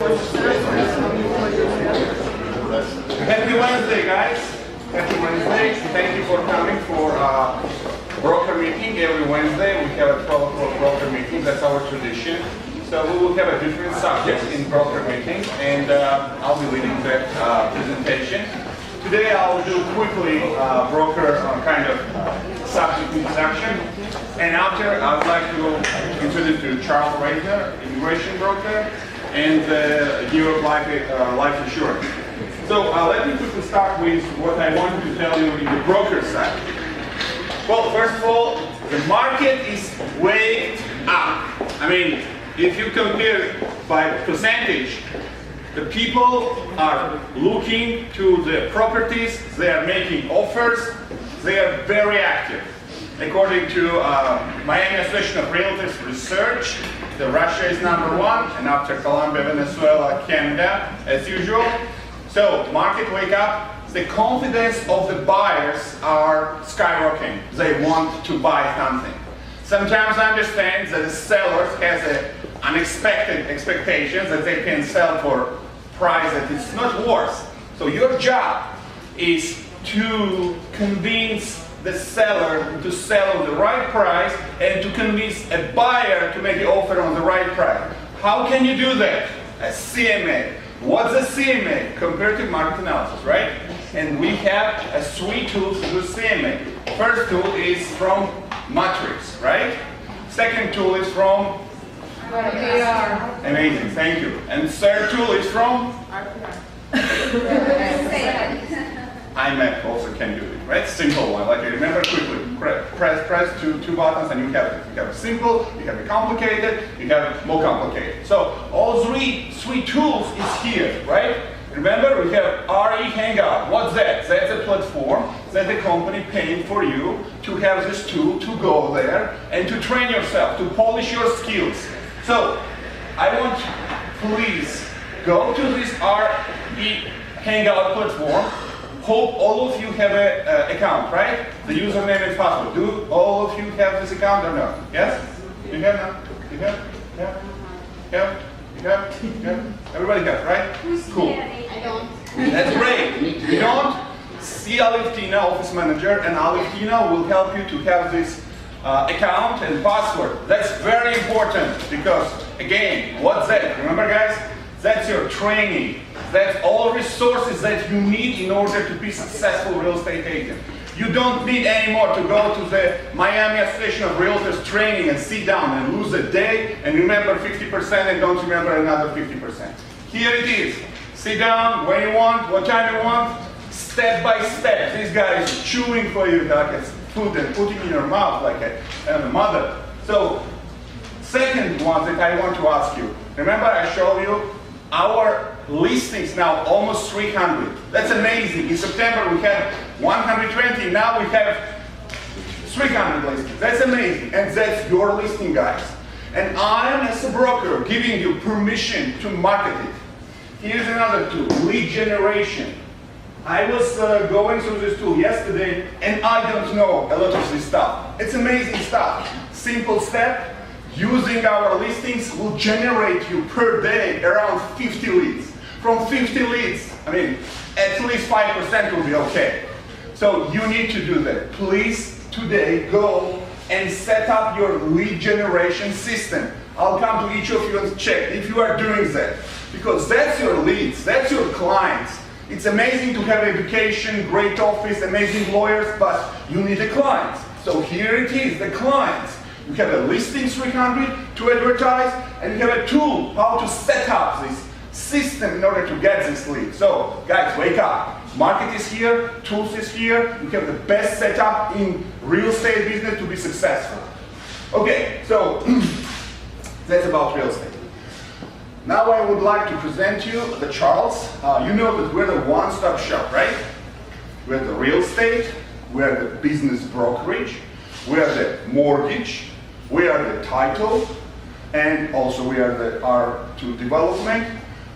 Happy Wednesday, guys. Happy Wednesday. Thank you for coming for broker meeting every Wednesday. We have a 12 o'clock broker meeting. That's our tradition. So we will have a different subject in broker meetings, and I'll be leading that presentation. Today I'll do quickly broker kind of subject introduction, and after I would like to introduce you to Charles Reisner, immigration broker, and Europe life insurance. So let me quickly start with what I wanted to tell you in the broker side. Well, first of all, the market is way up. I mean, if you compare by percentage, the people are looking to the properties, they are making offers, they are very active. According to Miami Association of Realtors research, Russia is #1, and after Colombia, Venezuela, Canada, as usual. So, market wake up, the confidence of the buyers are skyrocketing. They want to buy something. Sometimes I understand that the sellers has unexpected expectations that they can sell for price that it's not worth. So your job is to convince the seller to sell on the right price and to convince a buyer to make the offer on the right price. How can you do that? A CMA. What's a CMA? Comparative market analysis, right? And we have a suite tools to do CMA. First tool is from Matrix, right? Second tool is from RPR. Amazing, thank you. And third tool is from iMac also can do it, right? Simple one, like you remember quickly. Press two buttons and you have it. You have a simple, you have a complicated, you have more complicated. So all three tools is here, right? Remember, we have RE Hangout. What's that? That's a platform that the company paying for you to have this tool to go there and to train yourself, to polish your skills. So I want you, please go to this RE Hangout platform. Hope all of you have an account, right? The username and password. Do all of you have this account or no? Yes? You have now? You have? Yeah? Yeah? You have? Yeah? Everybody has, right? Cool. I don't. That's great. You don't? See Aleftina, office manager, and Aleftina will help you to have this account and password. That's very important because, again, what's that? Remember, guys? That's your training. That's all resources that you need in order to be successful real estate agent. You don't need anymore to go to the Miami Association of Realtors training and sit down and lose a day and remember 50% and don't remember another 50%. Here it is. Sit down when you want, what time you want, step by step. These guys are chewing for you like it's food and putting in your mouth like a mother. So, second one that I want to ask you. Remember I showed you our listings now almost 300. That's amazing. In September we had 120, now we have 300 listings. That's amazing. And that's your listing, guys. And I am, as a broker, giving you permission to market it. Here's another tool, lead generation. I was going through this tool yesterday and I don't know a lot of this stuff. It's amazing stuff. Simple step. Using our listings will generate you per day around 50 leads. From 50 leads, I mean, at least 5% will be okay. So you need to do that. Please, today, go and set up your lead generation system. I'll come to each of you and check if you are doing that. Because that's your leads, that's your clients. It's amazing to have education, great office, amazing lawyers, but you need the clients. So here it is, the clients. You have a listing 300 to advertise, and you have a tool how to set up this system in order to get this lead. So, guys, wake up. Market is here, tools is here. You have the best setup in real estate business to be successful. Okay, so that's about real estate. Now I would like to present you the Charles. You know that we're the one-stop shop, right? We're the real estate, we're the business brokerage, we are the mortgage, we are the title, and also we are the R2 development.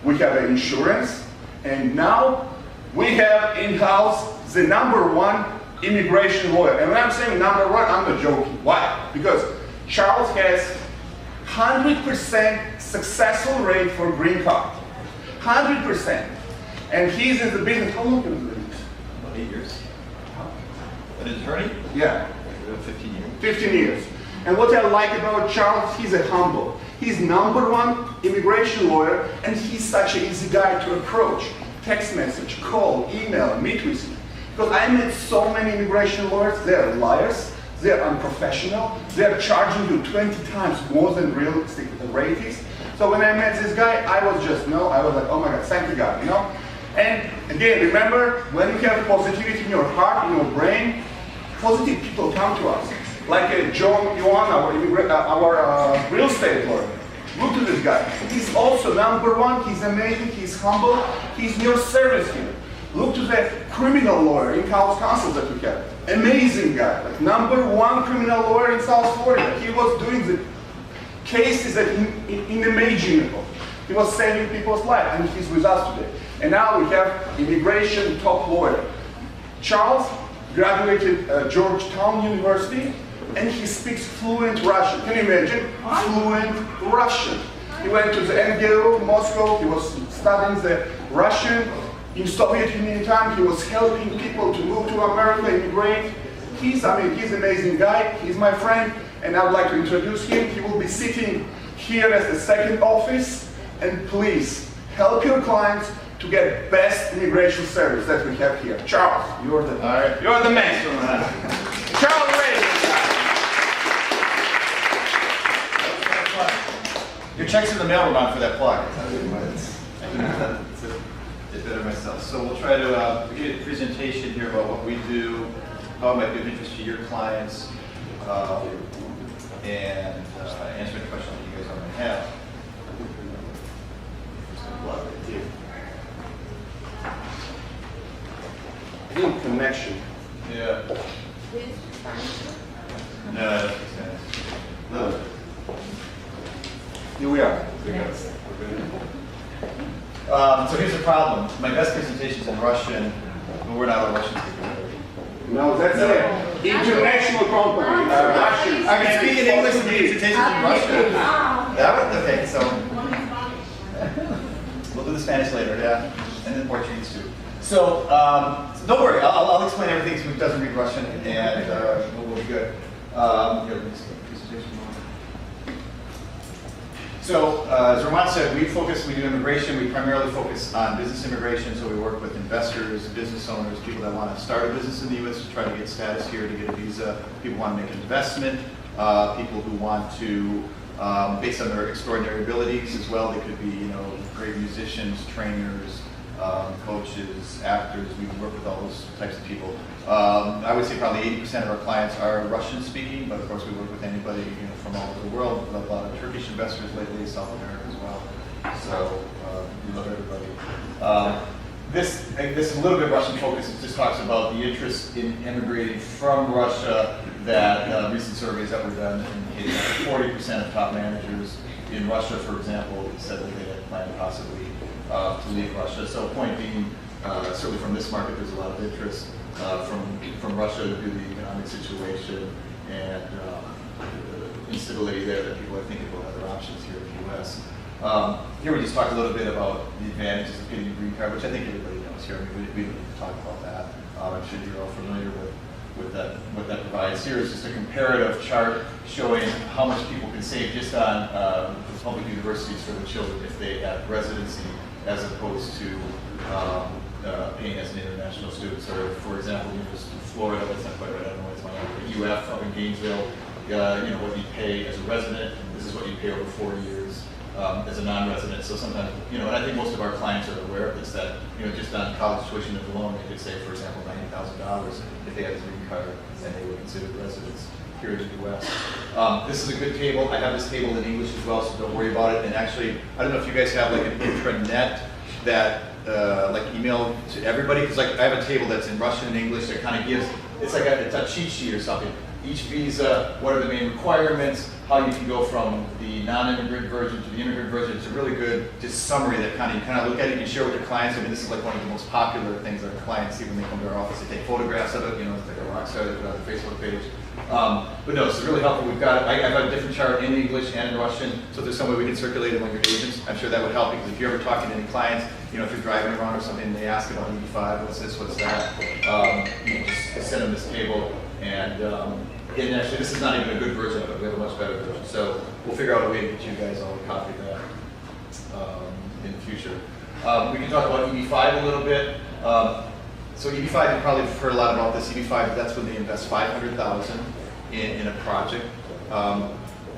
We have an insurance, and now we have in-house the #1 immigration lawyer. And when I'm saying #1, I'm not joking. Why? Because Charles has 100% successful rate for green card. 100%. And he's in the business. How long have you been doing this? About 8 years. An attorney? Yeah. 15 years. 15 years. And what I like about Charles, he's a humble. He's #1 immigration lawyer, and he's such an easy guy to approach. Text message, call, email, meet with him. Because I met so many immigration lawyers, they're liars, they're unprofessional, they're charging you 20 times more than realistic rate is. So when I met this guy, I was like, oh my God, thank you God, you know? And again, remember, when you have positivity in your heart, in your brain, positive people come to us. Like John Yuan, our real estate lawyer. Look to this guy. He's also #1, he's amazing, he's humble, he's in your service here. Look to the criminal lawyer in House Counsel that we have. Amazing guy, like #1 criminal lawyer in South Florida. He was doing the cases that unimaginable. He was saving people's lives, and he's with us today. And now we have immigration top lawyer. Charles graduated Georgetown University, and he speaks fluent Russian. Can you imagine? Fluent Russian. He went to the MBA, Moscow. He was studying the Russian. In Soviet Union time, he was helping people to move to America, immigrate. He's an amazing guy. He's my friend, and I would like to introduce him. He will be sitting here as the second office. And please, help your clients to get best immigration service that we have here. Charles, you're the man. Charles Ray. Your check's in the mail, Ron, for that plug. Did better myself. So we'll try to give a presentation here about what we do, how it might be of interest to your clients, and answer any questions that you guys might have. Good connection. Yeah. No, no. Here we are. So here's the problem. My best presentation's in Russian, but we're not a Russian speaker. No, that's it. International company. Russian. I can speak in English and the presentation's in Russian. That would, okay, so we'll do the Spanish later, yeah, and then Portuguese too. So don't worry, I'll explain everything so he doesn't read Russian, and we'll be good. So, as Roman said, we do immigration. We primarily focus on business immigration, so we work with investors, business owners, people that want to start a business in the U.S. to try to get status here, to get a visa. People want to make an investment. People who want to, based on their extraordinary abilities as well, they could be, great musicians, trainers, coaches, actors. We work with all those types of people. I would say probably 80% of our clients are Russian speaking, but of course we work with anybody from all over the world. A lot of Turkish investors lately, South America as well. So we love everybody. This is a little bit Russian focused. It just talks about the interest in immigrating from Russia. That recent surveys that were done indicated that 40% of top managers in Russia, for example, said that they had planned possibly to leave Russia. So point being, certainly from this market, there's a lot of interest from Russia due to the economic situation and the instability there that people are thinking about other options here in the U.S. Here we just talked a little bit about the advantages of getting a green card, which I think everybody knows here. I mean, we don't need to talk about that. I'm sure you're all familiar with what that provides. Here is just a comparative chart showing how much people can save just on public universities for the children if they have residency as opposed to paying as an international student. So, for example, University of Florida, that's not quite right, I don't know what it's like, UF up in Gainesville, what you pay as a resident, this is what you pay over 4 years as a non-resident. So sometimes, and I think most of our clients are aware of this, that, just on college tuition alone, they could save, for example, $90,000 if they had a green card and they were considered residents here in the U.S. This is a good table. I have this table in English as well, so don't worry about it. And actually, I don't know if you guys have like an intranet that like email to everybody, because like I have a table that's in Russian and English that kind of gives, it's a cheat sheet or something. Each visa, what are the main requirements, how you can go from the non-immigrant version to the immigrant version. It's a really good just summary that you kind of look at it, you can share with your clients. I mean, this is like one of the most popular things that our clients see when they come to our office. They take photographs of it, it's like a rock star, they put it on the Facebook page. But no, this is really helpful. I've got a different chart in English and in Russian, so if there's some way we can circulate it among your agents, I'm sure that would help, because if you're ever talking to any clients, you know, if you're driving around or something, and they ask about EB5, what's this, what's that, you can just send them this table, and actually this is not even a good version of it, we have a much better version, so we'll figure out a way to get you guys all a copy of that in the future. We can talk about EB5 a little bit. So EB5, you probably have heard a lot about this. EB5, that's when they invest $500,000 in a project.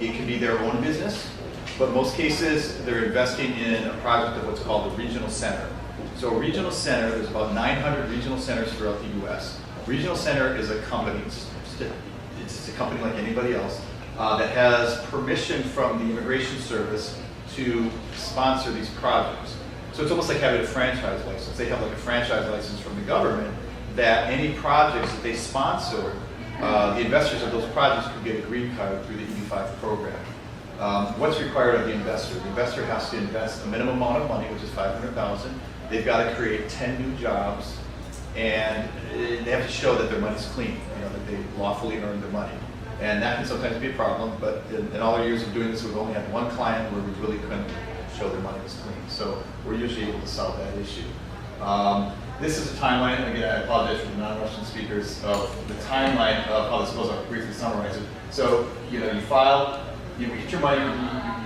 It can be their own business, but most cases they're investing in a project of what's called a regional center. So a regional center, there's about 900 regional centers throughout the U.S. Regional center is a company, it's a company like anybody else, that has permission from the Immigration Service to sponsor these projects. So it's almost like having a franchise license. They have like a franchise license from the government that any projects that they sponsor, the investors of those projects could get a green card through the EB5 program. What's required of the investor? The investor has to invest a minimum amount of money, which is $500,000. They've got to create 10 new jobs, and they have to show that their money's clean, you know, that they lawfully earned their money. And that can sometimes be a problem, but in all our years of doing this, we've only had one client where we really couldn't show their money was clean. So we're usually able to solve that issue. This is a timeline. Again, I apologize for the non-Russian speakers of the timeline of how this goes. I'll briefly summarize it. So, you know, you file, you get your money,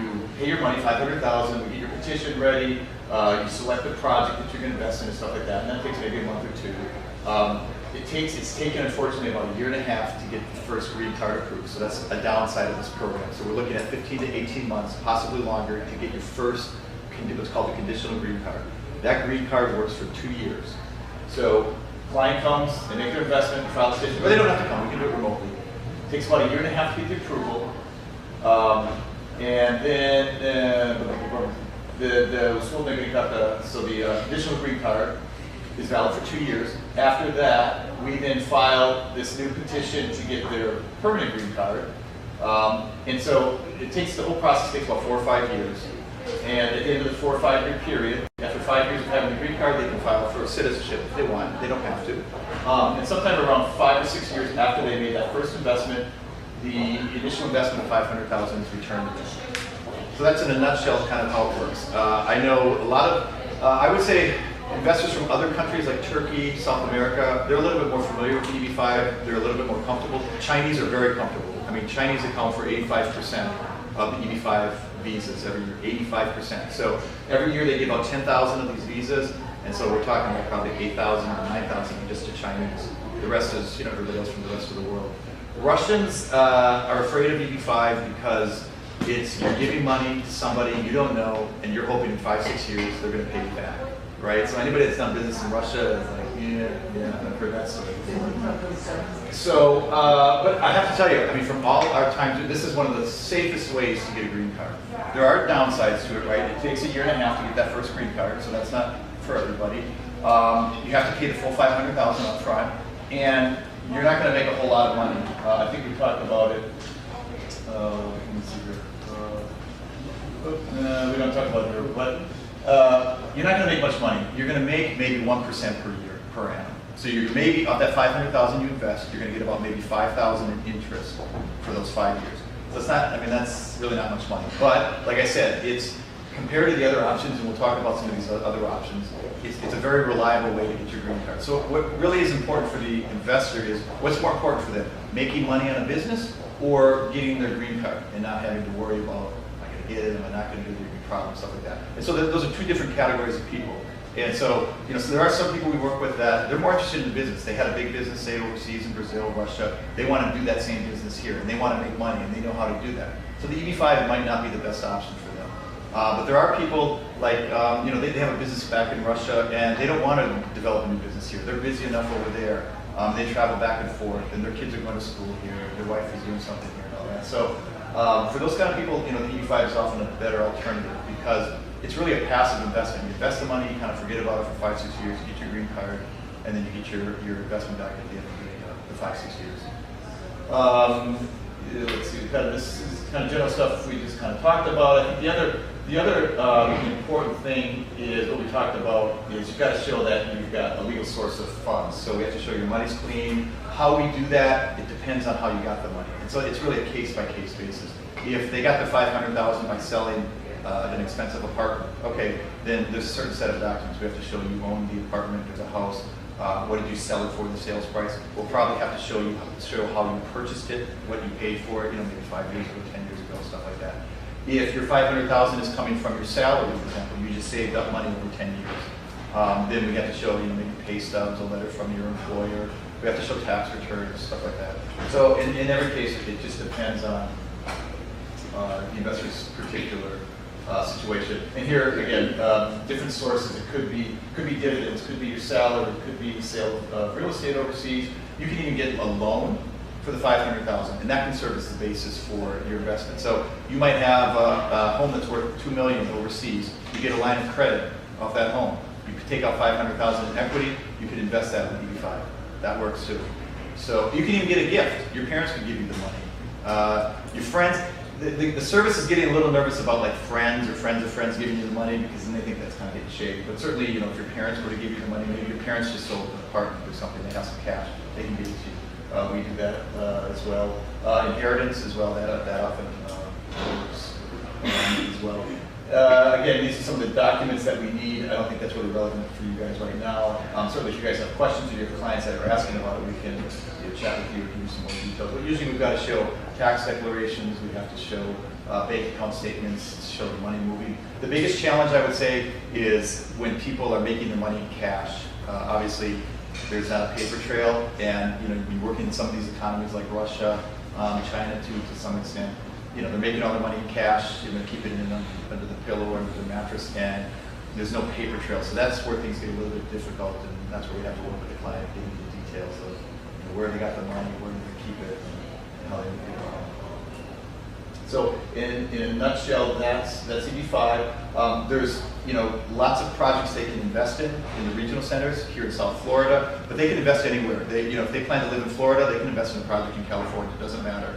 you pay your money, $500,000, we get your petition ready, you select the project that you're going to invest in and stuff like that, and that takes maybe a month or two. It's taken, unfortunately, about a year and a half to get the first green card approved. So that's a downside of this program. So we're looking at 15 to 18 months, possibly longer, to get your first, what's called a conditional green card. That green card works for 2 years. So client comes, they make their investment, file the petition, or they don't have to come, we can do it remotely. It takes about a year and a half to get the approval. And then the conditional green card is valid for 2 years. After that, we then file this new petition to get their permanent green card. And so the whole process takes about 4 or 5 years. And at the end of the 4 or 5 year period, after 5 years of having the green card, they can file for citizenship if they want. They don't have to. And sometime around 5 or 6 years after they made that first investment, the initial investment of $500,000 is returned to them. So that's in a nutshell kind of how it works. I know a lot of, I would say, investors from other countries like Turkey, South America, they're a little bit more familiar with EB5. They're a little bit more comfortable. Chinese are very comfortable. I mean, Chinese account for 85% of the EB5 visas every year, 85%. So every year they give out 10,000 of these visas, and so we're talking like probably 8,000 or 9,000 just to Chinese. The rest is, you know, everybody else from the rest of the world. Russians are afraid of EB5 because you're giving money to somebody you don't know, and you're hoping in 5, 6 years they're going to pay you back, right? So anybody that's done business in Russia is like, yeah, I've heard that story before. So, but I have to tell you, I mean, from all our time, this is one of the safest ways to get a green card. There are downsides to it, right? It takes a year and a half to get that first green card, so that's not for everybody. You have to pay the full $500,000 up front, and you're not going to make a whole lot of money. I think we talked about it. Let me see here. We don't talk about it here, but you're not going to make much money. You're going to make maybe 1% per year, per annum. So you're maybe, of that $500,000 you invest, you're going to get about maybe $5,000 in interest for those 5 years. So it's not, I mean, that's really not much money. But like I said, it's compared to the other options, and we'll talk about some of these other options, it's a very reliable way to get your green card. So what really is important for the investor is, what's more important for them? Making money on a business or getting their green card and not having to worry about, am I going to get it, am I not going to do it, problem, stuff like that. And so those are two different categories of people. And so, you know, so there are some people we work with that they're more interested in the business. They had a big business, say overseas in Brazil, Russia. They want to do that same business here, and they want to make money, and they know how to do that. So the EB5 might not be the best option for them. But there are people like, you know, they have a business back in Russia, and they don't want to develop a new business here. They're busy enough over there. They travel back and forth, and their kids are going to school here. Their wife is doing something here and all that. So for those kind of people, you know, the EB5 is often a better alternative because it's really a passive investment. You invest the money, you kind of forget about it for 5, 6 years, you get your green card, and then you get your investment back at the end of the 5, 6 years. Let's see, kind of this is kind of general stuff we just kind of talked about. I think the other important thing is what we talked about is you've got to show that you've got a legal source of funds. So we have to show your money's clean. How we do that, it depends on how you got the money. And So it's really a case-by-case basis. If they got the $500,000 by selling an expensive apartment, okay, then there's a certain set of documents. We have to show you own the apartment or the house. What did you sell it for, the sales price? We'll probably have to show how you purchased it, what you paid for it, maybe 5 years ago, 10 years ago, stuff like that. If your $500,000 is coming from your salary, for example, you just saved up money over 10 years, then we have to show maybe pay stubs, a letter from your employer. We have to show tax returns, stuff like that. So in every case, it just depends on the investor's particular situation. And here again, different sources. It could be dividends, could be your salary, it could be sale of real estate overseas. You can even get a loan for the $500,000, and that can serve as the basis for your investment. So you might have a home that's worth $2 million overseas. You get a line of credit off that home. You could take out $500,000 in equity. You could invest that in EB5. That works too. So you can even get a gift. Your parents could give you the money. Your friends. The service is getting a little nervous about like friends or friends of friends giving you the money, because then they think that's kind of getting shady. But certainly, if your parents were to give you the money, maybe your parents just sold an apartment or something, they have some cash, they can give it to you. We do that as well. Inheritance as well, that often works as well. Again, these are some of the documents that we need. I don't think that's really relevant for you guys right now. Certainly, if you guys have questions or your clients that are asking about it, we can chat with you or give you some more details. But usually we've got to show tax declarations, we have to show bank account statements, show the money moving. The biggest challenge, I would say, is when people are making their money in cash. Obviously, there's not a paper trail, and you work in some of these economies like Russia, China too, to some extent. They're making all their money in cash. You're going to keep it under the pillow or under the mattress, and there's no paper trail. So that's where things get a little bit difficult, and that's where we have to work with the client, getting the details of where they got the money, where they keep it, and how they make it. So in a nutshell, that's EB5. There's lots of projects they can invest in the regional centers here in South Florida, but they can invest anywhere. If they plan to live in Florida, they can invest in a project in California. It doesn't matter.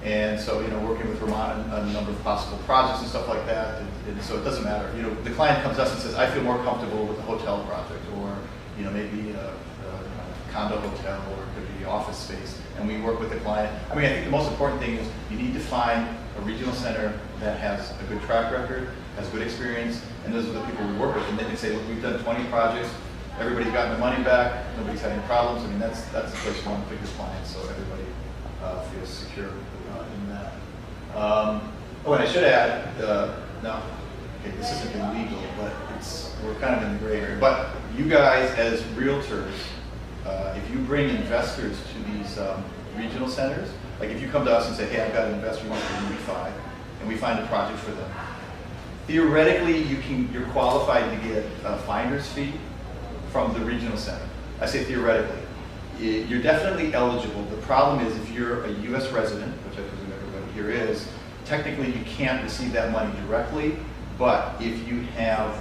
And so, working with Roman on a number of possible projects and stuff like that, and so it doesn't matter. The client comes to us and says, I feel more comfortable with a hotel project, or maybe a condo hotel, or it could be office space, and we work with the client. I think the most important thing is you need to find a regional center that has a good track record, has good experience, and those are the people we work with. And they can say, look, we've done 20 projects, everybody's gotten their money back, nobody's had any problems. That's the place you want to pick your clients, so everybody feels secure in that. And I should add, this isn't illegal, but we're kind of in the gray area. But you guys, as realtors, if you bring investors to these regional centers, like if you come to us and say, hey, I've got an investor who wants to do EB5, and we find a project for them, theoretically, you're qualified to get a finder's fee from the regional center. I say theoretically. You're definitely eligible. The problem is if you're a U.S. resident, which I presume everybody here is, technically you can't receive that money directly, but if you have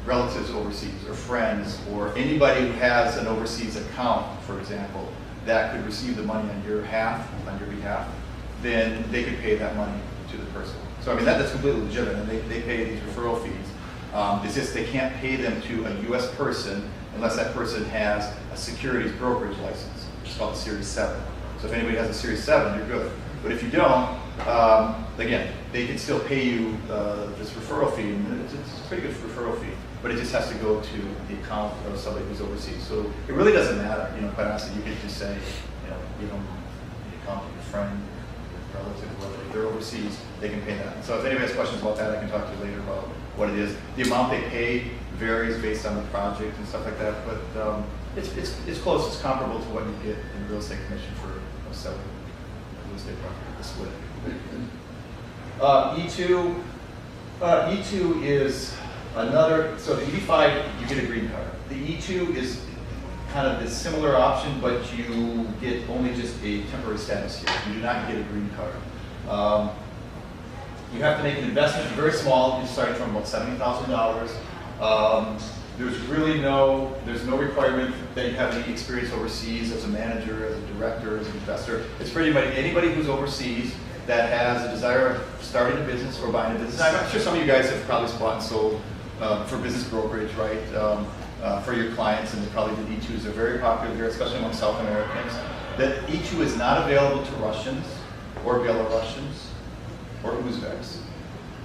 relatives overseas or friends or anybody who has an overseas account, for example, that could receive the money on your behalf, then they could pay that money to the person. So that's completely legitimate, and they pay these referral fees. It's just they can't pay them to a U.S. person unless that person has a securities brokerage license. It's called a Series 7. So if anybody has a Series 7, you're good. But if you don't, again, they can still pay you this referral fee, and it's a pretty good referral fee, but it just has to go to the account of somebody who's overseas. So it really doesn't matter, quite honestly. You could just say, the account of your friend, your relative, whoever, if they're overseas, they can pay that. So if anybody has questions about that, I can talk to you later about what it is. The amount they pay varies based on the project and stuff like that, but it's close. It's comparable to what you get in real estate commission for selling real estate property, the split. E2 is another, so the EB5, you get a green card. The E2 is kind of the similar option, but you get only just a temporary status here. You do not get a green card. You have to make an investment, very small. You're starting from about $70,000. There's no requirement that you have any experience overseas as a manager, as a director, as an investor. It's pretty much anybody who's overseas that has a desire of starting a business or buying a business. I'm sure some of you guys have probably bought and sold for business brokerage, right? For your clients, and they probably did E2s. They're very popular here, especially among South Americans. that E2 is not available to Russians or Belarusians or Uzbeks.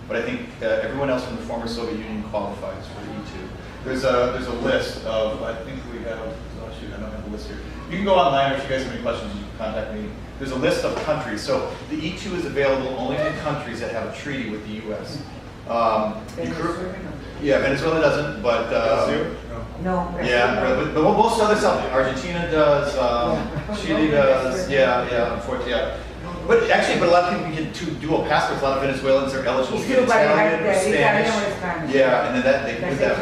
But I think everyone else from the former Soviet Union qualifies for E2. There's a list of, I think we have, oh shoot, I don't have the list here. You can go online, or if you guys have any questions, you can contact me. There's a list of countries. So the E2 is available only to countries that have a treaty with the U.S. Yeah, Venezuela doesn't, but No. yeah, but most other stuff, Argentina does, Chile does, yeah, unfortunately, yeah. But actually, a lot of people get two dual passports. A lot of Venezuelans are eligible to get Italian or Spanish. Yeah, and then they do that.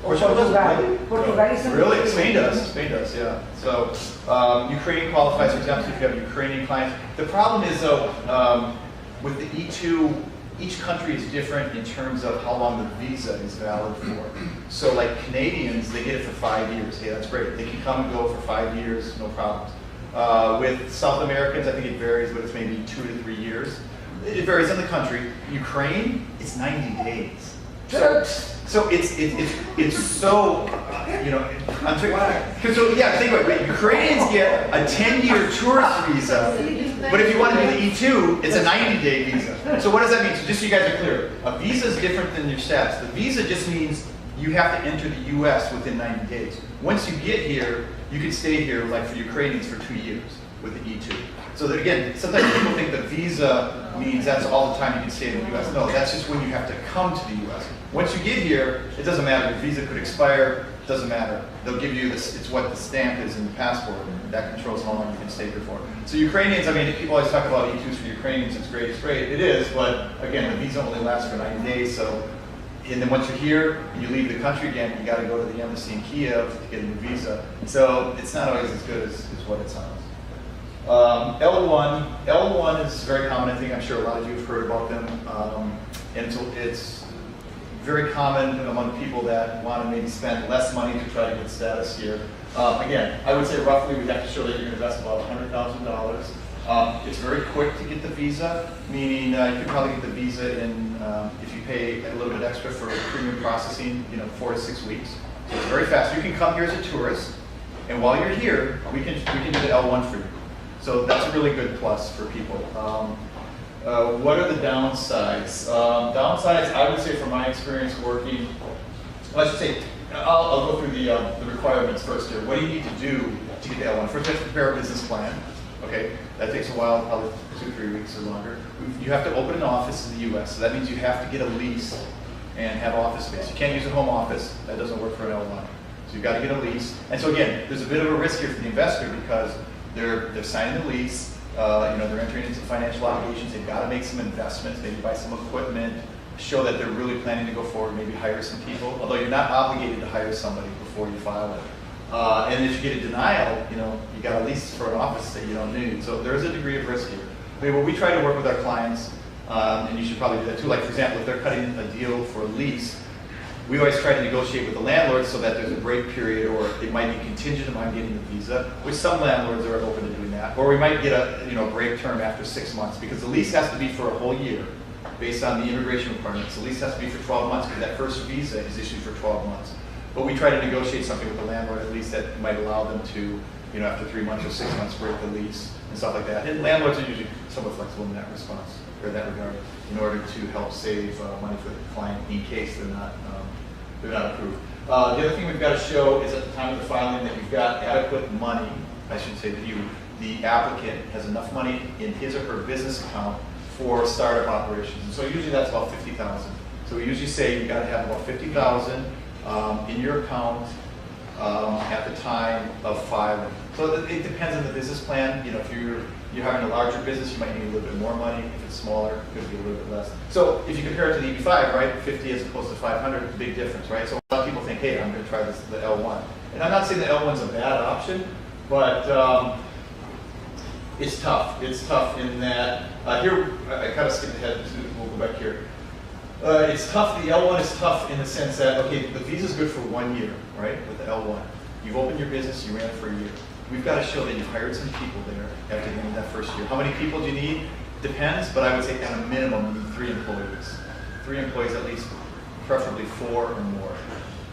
Portugal. Really? Spain does, yeah. So Ukraine qualifies, for example, if you have Ukrainian clients. The problem is, though, with the E2, each country is different in terms of how long the visa is valid for. So like Canadians, they get it for 5 years. Hey, that's great. They can come and go for 5 years, no problems. With South Americans, I think it varies, but it's maybe 2 to 3 years. It varies in the country. Ukraine, it's 90 days. So it's so, you know, because so yeah, think about it. Ukrainians get a 10-year tourist visa, but if you want to do the E2, it's a 90-day visa. So what does that mean? So just so you guys are clear, a visa is different than your status. The visa just means you have to enter the U.S. within 90 days. Once you get here, you can stay here, like for Ukrainians, for 2 years with the E2. So that again, sometimes people think the visa means that's all the time you can stay in the U.S. No, that's just when you have to come to the U.S. Once you get here, it doesn't matter. Your visa could expire. It doesn't matter. They'll give you this. It's what the stamp is in the passport. That controls how long you can stay here for. So Ukrainians, I mean, people always talk about E2s for Ukrainians. It's great. It's great. It is. But again, the visa only lasts for 90 days. So, and then once you're here and you leave the country again, you got to go to the embassy in Kiev to get a new visa. So it's not always as good as what it sounds. L1 is very common. I think I'm sure a lot of you have heard about them, and it's very common among people that want to maybe spend less money to try to get status here. Again, I would say roughly we'd have to show that you're going to invest about $100,000. It's very quick to get the visa, meaning you could probably get the visa in, if you pay a little bit extra for premium processing, 4 to 6 weeks. So it's very fast. You can come here as a tourist, and while you're here, we can do the L1 for you. So that's a really good plus for people. What are the downsides? Downsides, I would say from my experience working, well, I should say, I'll go through the requirements first here. What do you need to do to get the L1? First, you have to prepare a business plan. Okay, that takes a while, probably 2 or 3 weeks or longer. You have to open an office in the U.S., so that means you have to get a lease and have office space. You can't use a home office. That doesn't work for an L1. So you've got to get a lease. And so again, there's a bit of a risk here for the investor because they're signing the lease, they're entering into financial obligations, they've got to make some investments, maybe buy some equipment, show that they're really planning to go forward, maybe hire some people, although you're not obligated to hire somebody before you file it. And if you get a denial, you got a lease for an office that you don't need. So there is a degree of risk here. I mean, what we try to work with our clients, and you should probably do that too, like for example, if they're cutting a deal for a lease, we always try to negotiate with the landlord so that there's a break period, or it might be contingent upon getting the visa, which some landlords are open to doing that. Or we might get a break term after 6 months, because the lease has to be for a whole year based on the immigration requirements. The lease has to be for 12 months because that first visa is issued for 12 months. But we try to negotiate something with the landlord at least that might allow them to, after 3 months or 6 months, break the lease and stuff like that. And landlords are usually somewhat flexible in that response, or that regard, in order to help save money for the client in case they're not approved. The other thing we've got to show is at the time of the filing that you've got adequate money. I should say that the applicant has enough money in his or her business account for startup operations. And so usually that's about $50,000. So we usually say you've got to have about $50,000 in your account at the time of filing. So it depends on the business plan. If you're having a larger business, you might need a little bit more money. If it's smaller, it could be a little bit less. So if you compare it to the EB-5, right, 50 as opposed to 500, it's a big difference, right? So a lot of people think, hey, I'm going to try the L1. And I'm not saying the L1's a bad option, but it's tough. It's tough in that, here, I kind of skipped ahead, so we'll go back here. It's tough, the L1 is tough in the sense that, okay, the visa's good for 1 year, right, with the L1. You've opened your business, you ran it for a year. We've got to show that you've hired some people there after the end of that first year. How many people do you need? Depends, but I would say at a minimum, you need 3 employees. 3 employees at least, preferably 4 or more,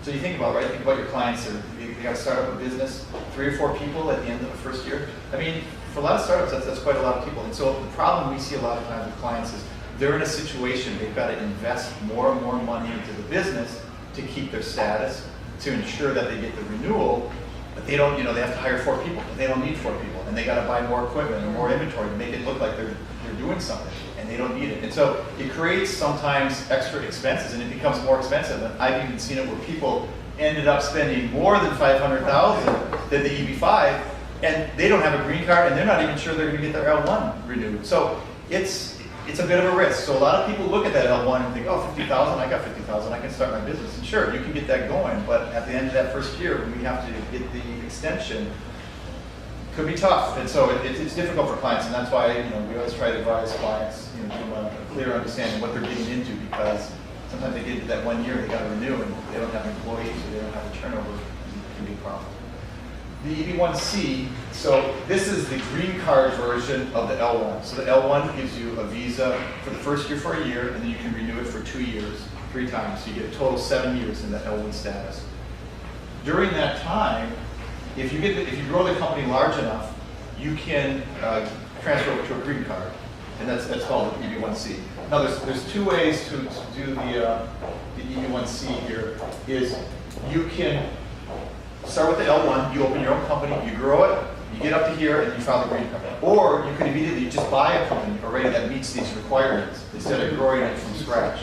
So you think about, right, think about your clients, they got to start up a business, 3 or 4 people at the end of the first year. I mean, for a lot of startups, that's quite a lot of people. And so the problem we see a lot of times with clients is they're in a situation, they've got to invest more and more money into the business to keep their status, to ensure that they get the renewal, but they don't, they have to hire 4 people, but they don't need 4 people, and they got to buy more equipment and more inventory to make it look like they're doing something, and they don't need it. And so it creates sometimes extra expenses, and it becomes more expensive. And I've even seen it where people ended up spending more than $500,000 than the EB-5, and they don't have a green card, and they're not even sure they're going to get their L1 renewed. So it's a bit of a risk. So a lot of people look at that L1 and think, oh, 50,000, I got 50,000, I can start my business. And sure, you can get that going, but at the end of that first year, when we have to get the extension, could be tough. And so it's difficult for clients, and that's why we always try to advise clients, give them a clear understanding of what they're getting into, because sometimes they get into that 1 year, they got to renew, and they don't have employees, or they don't have a turnover, it can be a problem. The EB-1C, so this is the green card version of the L1. So the L1 gives you a visa for the first year for a year, and then you can renew it for 2 years, 3 times. So you get a total of 7 years in that L1 status. During that time, if you grow the company large enough, you can transfer over to a green card, and that's called the EB-1C. Now there's 2 ways to do the EB-1C here. Is you can start with the L1, you open your own company, you grow it, you get up to here, and you file the green card. Or you can immediately just buy a company already that meets these requirements instead of growing it from scratch.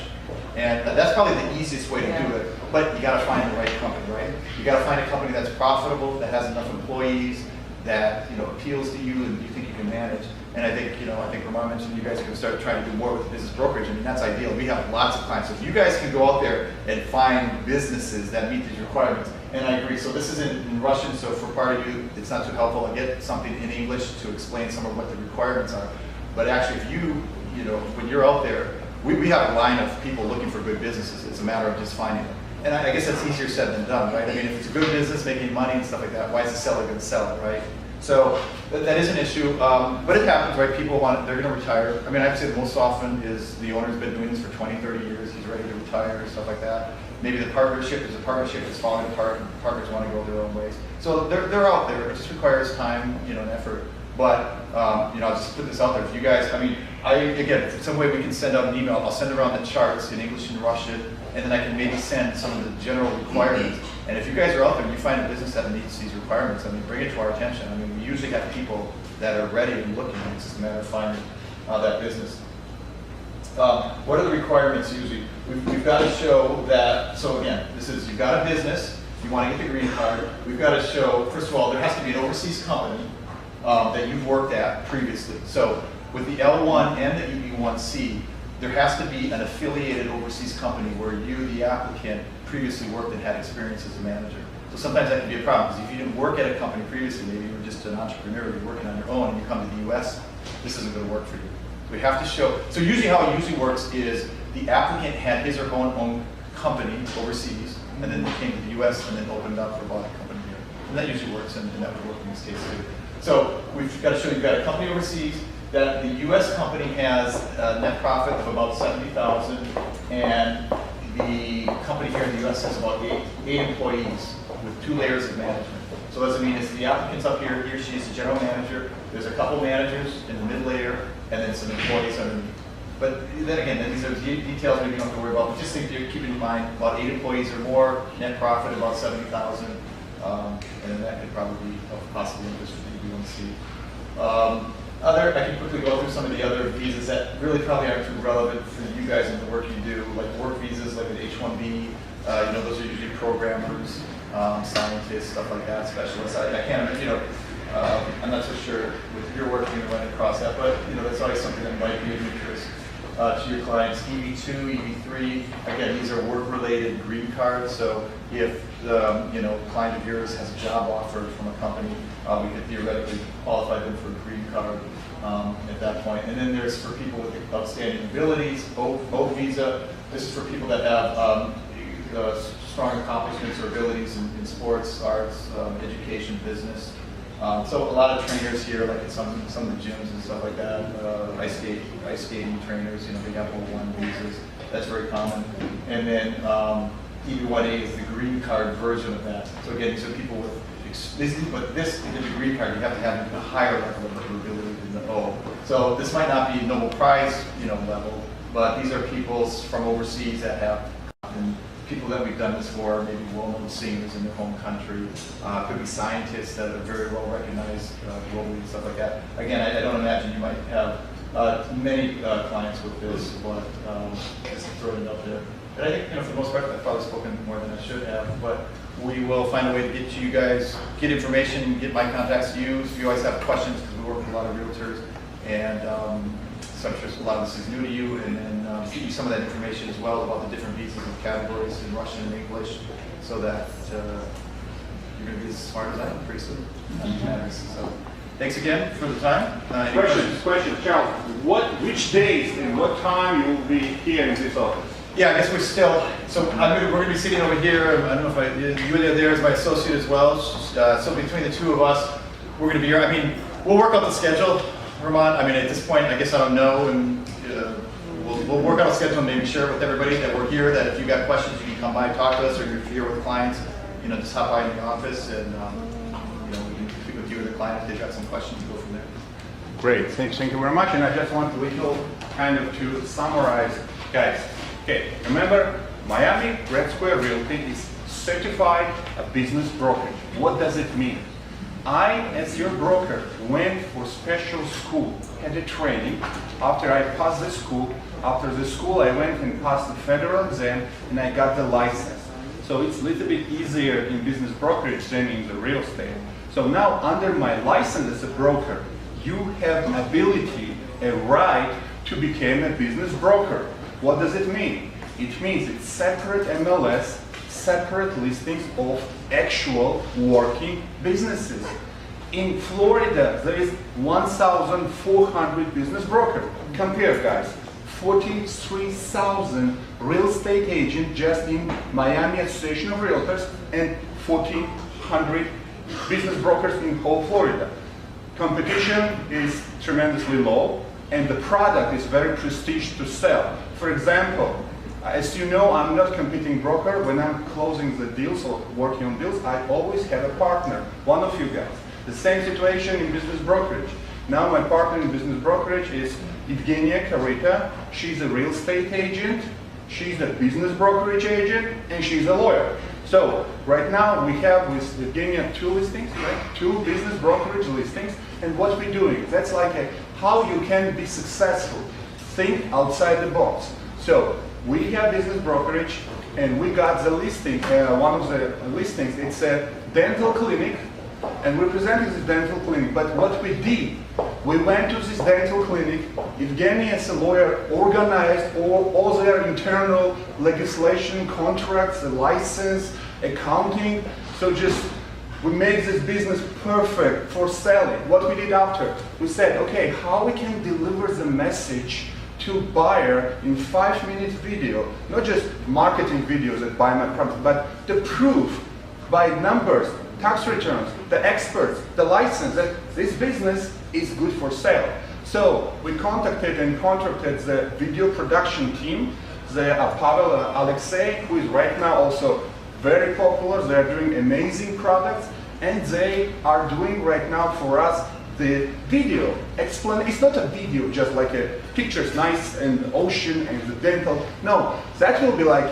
And that's probably the easiest way to do it, but you got to find the right company, right? You got to find a company that's profitable, that has enough employees, that appeals to you and you think you can manage. And I think Roman mentioned you guys can start trying to do more with business brokerage. I mean, that's ideal. We have lots of clients. So if you guys can go out there and find businesses that meet these requirements, and I agree. So this is in Russian, so for part of you, it's not too helpful. I get something in English to explain some of what the requirements are. But actually, if when you're out there, we have a line of people looking for good businesses. It's a matter of just finding them. And I guess that's easier said than done, right? I mean, if it's a good business making money and stuff like that, why is the seller going to sell it, right? So that is an issue, but it happens, right? People they're going to retire. I mean, I'd say most often is the owner's been doing this for 20, 30 years. He's ready to retire and stuff like that. Maybe the partnership is a partnership that's falling apart and partners want to go their own ways. So they're out there. It just requires time, and effort. But, I'll just put this out there. If you guys, again, some way we can send out an email. I'll send around the charts in English and Russian, and then I can maybe send some of the general requirements. And if you guys are out there and you find a business that meets these requirements, bring it to our attention. We usually have people that are ready and looking. It's just a matter of finding that business. What are the requirements usually? We've got to show that, so again, you've got a business, you want to get the green card, we've got to show, first of all, there has to be an overseas company that you've worked at previously. So with the L1 and the EB-1C, there has to be an affiliated overseas company where you, the applicant, previously worked and had experience as a manager. So sometimes that can be a problem, because if you didn't work at a company previously, maybe you were just an entrepreneur, you're working on your own, and you come to the US, this isn't going to work for you. We have to show, so usually how it usually works is the applicant had his or her own company overseas, and then they came to the US and then opened up or bought a company here. And that usually works, and that would work in this case too. So we've got to show you've got a company overseas, that the US company has a net profit of about $70,000, and the company here in the US has about eight employees with 2 layers of management. So what does it mean is the applicant's up here, he or she is the general manager, there's a couple managers in the mid layer, and then some employees underneath. But then again, these are details maybe you don't have to worry about, but just think, keep in mind, about 8 employees or more, net profit about $70,000, and then that could probably be possibly interest for the EB-1C. I can quickly go through some of the other visas that really probably aren't too relevant for you guys in the work you do, like work visas, like an H-1B. Those are usually programmers, scientists, stuff like that, specialists. I can't, I'm not so sure with your work you're going to run across that, but that's always something that might be of interest to your clients. EB-2, EB-3, again, these are work-related green cards. So if the client of yours has a job offer from a company, we could theoretically qualify them for a green card at that point. And then there's for people with outstanding abilities, O visa. This is for people that have strong accomplishments or abilities in sports, arts, education, business. So a lot of trainers here, like at some of the gyms and stuff like that, ice skating trainers, they have O1 visas. That's very common. And then EB-1A is the green card version of that. So again, these are people with, but this is the green card, you have to have a higher level of ability than the O. So this might not be Nobel Prize, level, but these are people from overseas that have, and people that we've done this for, maybe well-known singers in their home country, could be scientists that are very well recognized globally and stuff like that. Again, I don't imagine you might have many clients with this, but just throwing it up there. And I think, for the most part, I've probably spoken more than I should have, but we will find a way to get to you guys, get information, get my contacts to you. If you always have questions, because we work with a lot of realtors, and so I'm sure a lot of this is new to you, and then give you some of that information as well about the different visas and categories in Russian and English, so that you're going to be as smart as I am pretty soon. So, thanks again for the time. Question, Charles. Which days and what time you will be here in this office? Yeah, I guess we're still, so we're going to be sitting over here. I don't know if Yulia there is my associate as well. So between the two of us, we're going to be here. I mean, we'll work out the schedule, Roman. I mean, at this point, I guess I don't know, and we'll work out a schedule and maybe share it with everybody that we're here, that if you've got questions, you can come by and talk to us, or if you're here with clients, just hop by in the office, and we can speak with you or the client if they've got some questions and go from there. Great, thank you very much. And I just want to summarize, guys. Okay, remember, Miami Red Square Realty is certified a business brokerage. What does it mean? I, as your broker, went for special school, had a training. After I passed the school, I went and passed the federal exam, and I got the license. So it's a little bit easier in business brokerage than in the real estate. So now, under my license as a broker, you have an ability, a right to become a business broker. What does it mean? It means it's separate MLS, separate listings of actual working businesses. In Florida, there is 1,400 business brokers. Compare, guys, 43,000 real estate agents just in Miami Association of Realtors and 1,400 business brokers in whole Florida. Competition is tremendously low, and the product is very prestigious to sell. For example, as you know, I'm not competing broker. When I'm closing the deals or working on deals, I always have a partner, one of you guys. The same situation in business brokerage. Now my partner in business brokerage is Evgenia Karita. She's a real estate agent, she's a business brokerage agent, and she's a lawyer. So right now we have with Evgenia 2 listings, right? 2 business brokerage listings. And what we're doing, that's like how you can be successful. Think outside the box. So we have business brokerage, and we got the listing, one of the listings, it's a dental clinic, and we presented this dental clinic. But what we did, we went to this dental clinic, Evgenia as a lawyer organized all their internal legislation, contracts, the license, accounting. So we made this business perfect for selling. What we did after, we said, okay, how we can deliver the message to buyer in 5-minute video, not just marketing videos that buy my product, but the proof by numbers, tax returns, the experts, the license that this business is good for sale. So we contacted and contracted the video production team, Pavel and Alexei, who is right now also very popular. They are doing amazing products, and they are doing right now for us the video explain. It's not a video just like a pictures nice and the ocean and the dental. No, that will be like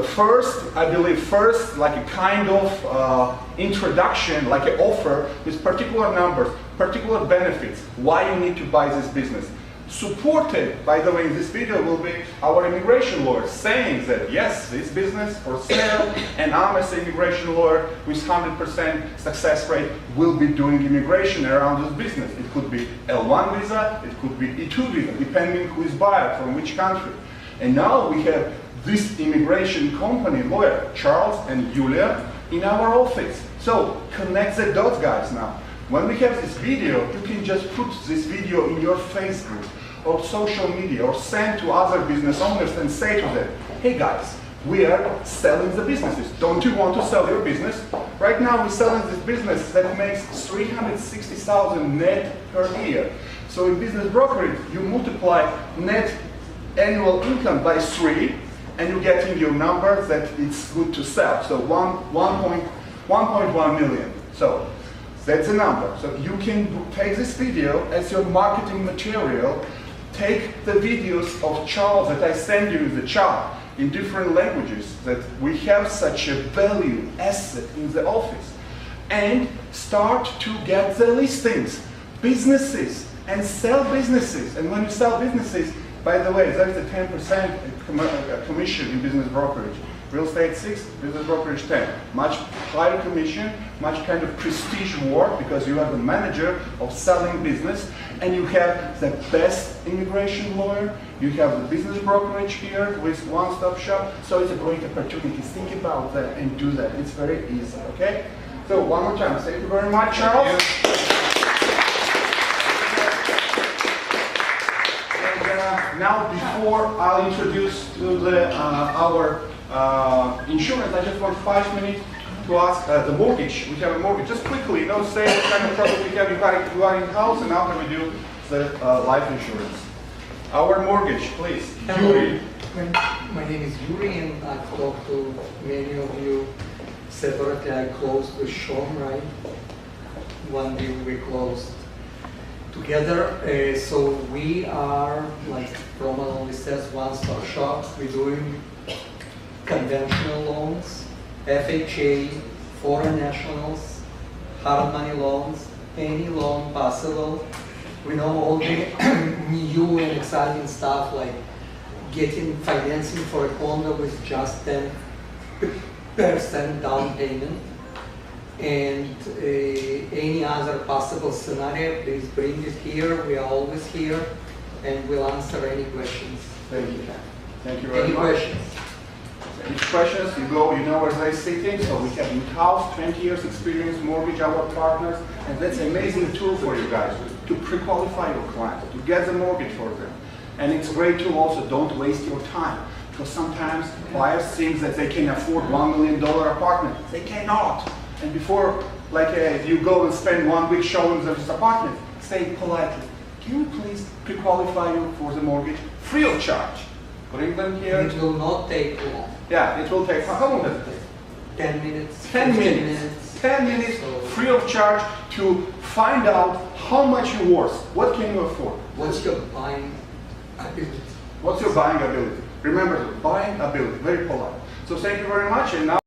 first like a kind of introduction, like an offer with particular numbers, particular benefits, why you need to buy this business. Supported, by the way, in this video will be our immigration lawyer saying that yes, this business for sale, and I'm as an immigration lawyer with 100% success rate will be doing immigration around this business. It could be L1 visa, it could be E2 visa, depending who is buyer, from which country. And now we have this immigration company lawyer, Charles and Yulia, in our office. So connect the dots, guys, now. When we have this video, you can just put this video in your Facebook or social media or send to other business owners and say to them, hey guys, we are selling the businesses. Don't you want to sell your business? Right now we're selling this business that makes $360,000 net per year. So in business brokerage, you multiply net annual income by 3, and you're getting your number that it's good to sell. So 1.1 million. So that's a number. So you can take this video as your marketing material. Take the videos of Charles that I send you in the chat in different languages, that we have such a value asset in the office, and start to get the listings, businesses, and sell businesses. And when you sell businesses, by the way, that's a 10% commission in business brokerage. Real estate 6, business brokerage 10. Much higher commission, much kind of prestige work, because you are the manager of selling business, and you have the best immigration lawyer, you have the business brokerage here with one-stop shop, so it's a great opportunity. Think about that and do that. It's very easy, okay? So one more time, thank you very much, Charles. Now, before I'll introduce to our insurance, I just want 5 minutes to ask the mortgage. We have a mortgage. Just quickly, say what kind of product we have. You are in house, and after we do the life insurance. Our mortgage, please. Hello. Yuri. My name is Yuri, and I've talked to many of you separately. I closed with Sean, right? One deal we closed together. So we are, like Roman always says, one-stop shop. We're doing conventional loans, FHA, foreign nationals, hard money loans, any loan possible. We know all the new and exciting stuff, like getting financing for a condo with just 10% down payment. And any other possible scenario, please bring it here. We are always here, and we'll answer any questions. Thank you. Thank you very Any much. questions? Any questions? You go, you know where they're sitting. So we have in-house, 20 years experience, mortgage, our partners, and that's an amazing tool for you guys to pre-qualify your client, to get the mortgage for them. And it's a great tool also, don't waste your time. Because sometimes buyers think that they can afford $1 million apartment. They cannot. And before, you go and spend 1 week showing them this apartment, say politely, can you please pre-qualify you for the mortgage free of charge? Bring them here. It will not take long. Yeah, it will take, how long does it take? 10 minutes. 10 15 minutes. 10 minutes So- free of charge to find out how much you're worth. What can you afford? What's your buying ability? What's your buying ability? Remember, buying ability, very polite. So thank you very much. And now